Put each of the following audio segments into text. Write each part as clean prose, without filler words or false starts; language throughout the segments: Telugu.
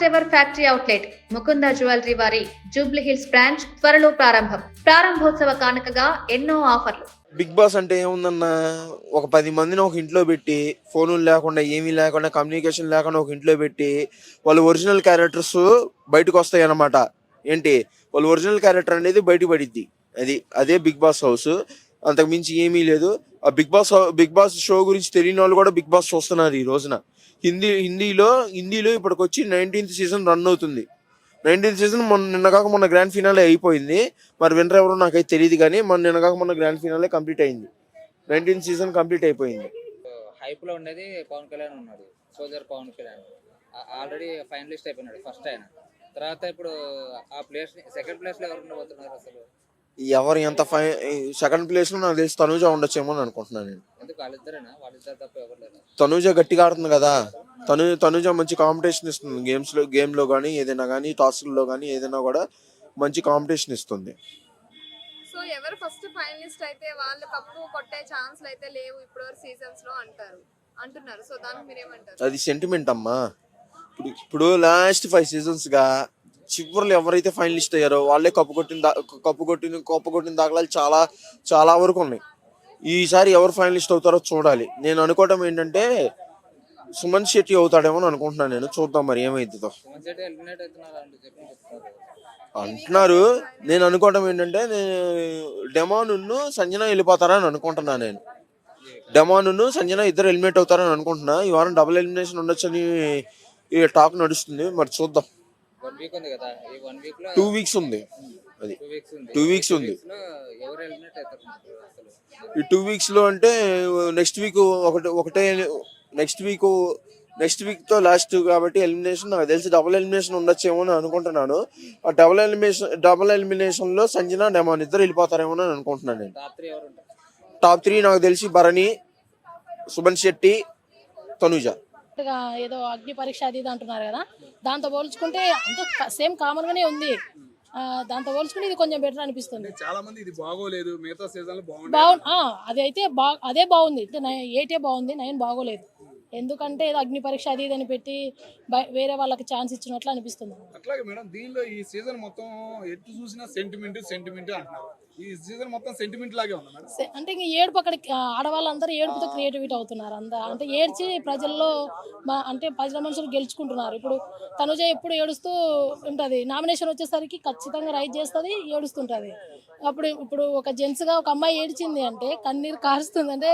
Ever factory outlet Mukunda jewellery వారి జూబ్లీ హిల్స్ బ్రాంచ్ త్వరలో ప్రారంభోత్సవ కానుకగా ఎన్నో ఆఫర్లు. బిగ్ బాస్ అంటే ఏముందన్న, ఒక 10 మందిని ఒక ఇంట్లో పెట్టి, ఫోన్లు లేకుండా ఏమీ లేకుండా కమ్యూనికేషన్ లేకుండా ఒక ఇంట్లో పెట్టి వాళ్ళ ఒరిజినల్ క్యారెక్టర్స్ బయటకు వస్తాయి అన్నమాట. ఏంటి, వాళ్ళ ఒరిజినల్ క్యారెక్టర్ అనేది బయట పడిద్ది. అదే బిగ్ బాస్ హౌస్. అంతకు మించి ఏమీ లేదు. ఆ బిగ్ బాస్ షో గురించి తెలియని వాళ్ళు కూడా బిగ్ బాస్ చూస్తున్నారు ఈ రోజున. హిందీలో ఇప్పటికొచ్చి 19th సీజన్ రన్ అవుతుంది. 19th సీజన్ మొన్న గ్రాండ్ ఫినాలే అయిపోయింది. మరి విన్నర్ ఎవరో నాకైతే తెలియదు, కానీ మొన్న గ్రాండ్ ఫినాలే కంప్లీట్ అయింది. 19th సీజన్ కంప్లీట్ అయిపోయింది. హైప్ లో ఉండేది పవన్ కళ్యాణ్ ఉన్నాడు, soldier Pawan Kalyan already finalist అయిపోయినాడు ఫస్ట్ ఆయన. తర్వాత ఇప్పుడు ఆ ప్లేస్ సెకండ్ ప్లేస్ లో ఎవరు ఉండబోతున్నారు అసలు? ఎవరు ఎంత సెకండ్ ప్లేస్ లో నాకు తెలిసి తనూజ ఉండొచ్చేమో అని అనుకుంటున్నాను నేను. ఎందుకు వాళ్ళిద్దరేనా? వాళ్ళిద్దరు తప్ప ఎవరు లేరు. తనూజ గట్టిగా ఆడుతుంది కదా. తనూజ మంచి కాంపిటీషన్ ఇస్తుంది. గేమ్ లో కానీ ఏదైనా కానీ, టాస్క్లో కానీ ఏదైనా కూడా మంచి కాంపిటీషన్ ఇస్తుంది. సో ఎవరు ఫస్ట్ ఫైనలిస్ట్ అయితే వాళ్ళు కప్పు కొట్టే ఛాన్స్లు అయితే లేవు ఇప్పటివరకు సీజన్స్ లో అంటున్నారు. సో దానికి మీరేమంటారు? అది సెంటిమెంట్ అమ్మా. ఇప్పుడు లాస్ట్ 5 సీజన్స్ గా చివరిలో ఎవరైతే ఫైనలిస్ట్ అయ్యారో వాళ్ళే కప్పు కొట్టిన దాఖలాలు చాలా చాలా వరకు ఉన్నాయి. ఈసారి ఎవరు ఫైనలిస్ట్ అవుతారో చూడాలి. నేను అనుకోవటం ఏంటంటే సుమన్ శెట్టి అవుతాడేమో అని అనుకుంటున్నాను నేను. చూద్దాం మరి ఏమైతుందో అంటున్నారు. నేను అనుకోవటం ఏంటంటే డెమాను సంజన వెళ్ళిపోతారా అని అనుకుంటున్నా. నేను డెమాను సంజన ఇద్దరు ఎలిమినేట్ అవుతారని అనుకుంటున్నా. ఈ వారం డబుల్ ఎలిమినేషన్ ఉండొచ్చని టాక్ నడుస్తుంది. మరి చూద్దాం. 1 వీక్ ఉంది కదా, ఈ 1 వీక్ లో 2 వీక్స్ ఉంది. అది 2 వీక్స్ ఉంది. ఎవరు ఎలిమినేట్ అవుతారు అసలు? ఈ 2 వీక్స్ లో అంటే నెక్స్ట్ వీక్ ఒకటే నెక్స్ట్ వీక్ తో లాస్ట్ కాబట్టి ఎలిమినేషన్ నాకు తెలిసి డబుల్ ఎలిమినేషన్ ఉండొచ్చేమో అని అనుకుంటున్నాను. ఆ డబుల్ ఎలిమినేషన్ లో సంజన డెమాన్ ఇద్దరు వెళ్ళిపోతారేమో అని అనుకుంటున్నాను నేను. టాప్ 3 నాకు తెలిసి భరణి, సుమన్ శెట్టి, తనుజ. ఏదో అగ్ని పరీక్ష అది ఇది అంటున్నారు కదా, దాంతో పోల్చుకుంటే అంత సేమ్ కామన్ గానే ఉంది. దాంతో పోల్చుకుంటే ఇది కొంచెం బెటర్ అనిపిస్తుంది. చాలా మంది ఇది బాగోలేదు, మిగతా సీజన్లు అది అయితే అదే బాగుంది. 8 బాగుంది, 9 బాగోలేదు. ఎందుకంటే ఏదో అగ్ని పరీక్ష అది ఇది అని పెట్టి వేరే వాళ్ళకి ఛాన్స్ ఇచ్చినట్లు అనిపిస్తుంది. అట్లాగే మేడం, దీనిలో ఈ సీజన్ మొత్తం ఎటు చూసినా సెంటిమెంట్ అంటున్నారు. ఈ సీజన్ మొత్తం సెంటిమెంట్ లాగే ఉంది మేడం. అంటే ఇంక ఏడుపు, అక్కడికి ఆడవాళ్ళందరూ ఏడుపుతో క్రియేటివిటీ అవుతున్నారు. అంటే ఏడ్చి ప్రజల్లో అంటే ప్రజల మనుషులు గెలుచుకుంటున్నారు. ఇప్పుడు తనుజ ఎప్పుడు ఏడుస్తూ ఉంటుంది. నామినేషన్ వచ్చేసరికి ఖచ్చితంగా రైట్ చేస్తుంది, ఏడుస్తుంటుంది. ఇప్పుడు ఒక జెంట్స్గా ఒక అమ్మాయి ఏడ్చింది అంటే కన్నీరు కారుస్తుంది అంటే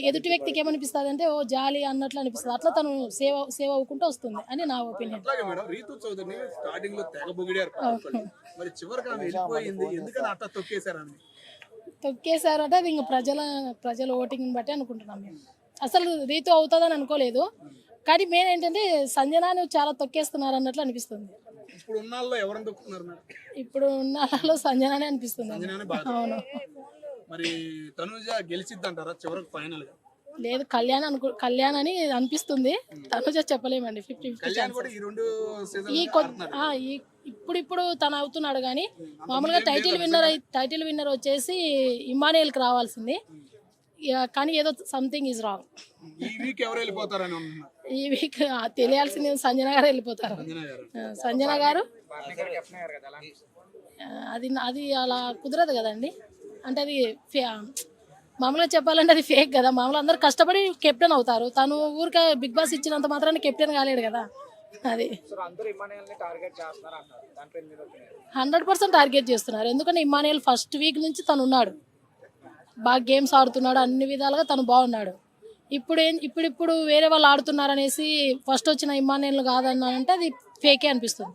ఎదుటి వ్యక్తికి ఏమనిపిస్తుంది అంటే ఓ జాలి అన్నట్లు అనిపిస్తుంది. అట్లా తను సేవ్ అవ్వకుంటూ వస్తుంది అని నా ఒపీనియన్. తొక్కేశారంటే అది ఇంకా ప్రజల ఓటింగ్ బట్టి అనుకుంటున్నాం మేము. అసలు రీతు అవుతుందని అనుకోలేదు, కానీ మెయిన్ ఏంటంటే సంజనాను చాలా తొక్కేస్తున్నారు అన్నట్లు అనిపిస్తుంది. ఇప్పుడు ఉన్నాళ్ళలో సంజనానే అనిపిస్తుంది. అవును. మరి తనుజ గెలిచిద్దంటారా చివరికి ఫైనల్ గా? లేదు, కళ్యాణ్ అని అనిపిస్తుంది. తనుజ చెప్పలేమండి. 50-50 ఇప్పుడు తను అవుతున్నాడు, కానీ మామూలుగా టైటిల్ విన్నర్ వచ్చేసి ఇమ్మానుయేల్కి రావాల్సింది. కానీ ఏదో సంథింగ్ ఈజ్ రాంగ్. ఈ వీక్ తెలియాల్సింది సంజన గారు వెళ్ళిపోతారు. సంజన గారు అది అలా కుదరదు కదండి. అంటే అది మామూలుగా చెప్పాలంటే అది ఫేక్ కదా. మామూలు అందరు కష్టపడి కెప్టెన్ అవుతారు. తను ఊరికే బిగ్ బాస్ ఇచ్చినంత మాత్రాన్ని కెప్టెన్ కాలేడు కదా. అది 100% టార్గెట్ చేస్తున్నారు. ఎందుకంటే ఇమ్మానుయేల్ ఫస్ట్ వీక్ నుంచి తను ఉన్నాడు, బాగా గేమ్స్ ఆడుతున్నాడు, అన్ని విధాలుగా తను బాగున్నాడు. ఇప్పుడు వేరే వాళ్ళు ఆడుతున్నారు అనేసి ఫస్ట్ వచ్చిన ఇమ్మానుయేల్ కాదన్నానంటే అది ఫేకే అనిపిస్తుంది.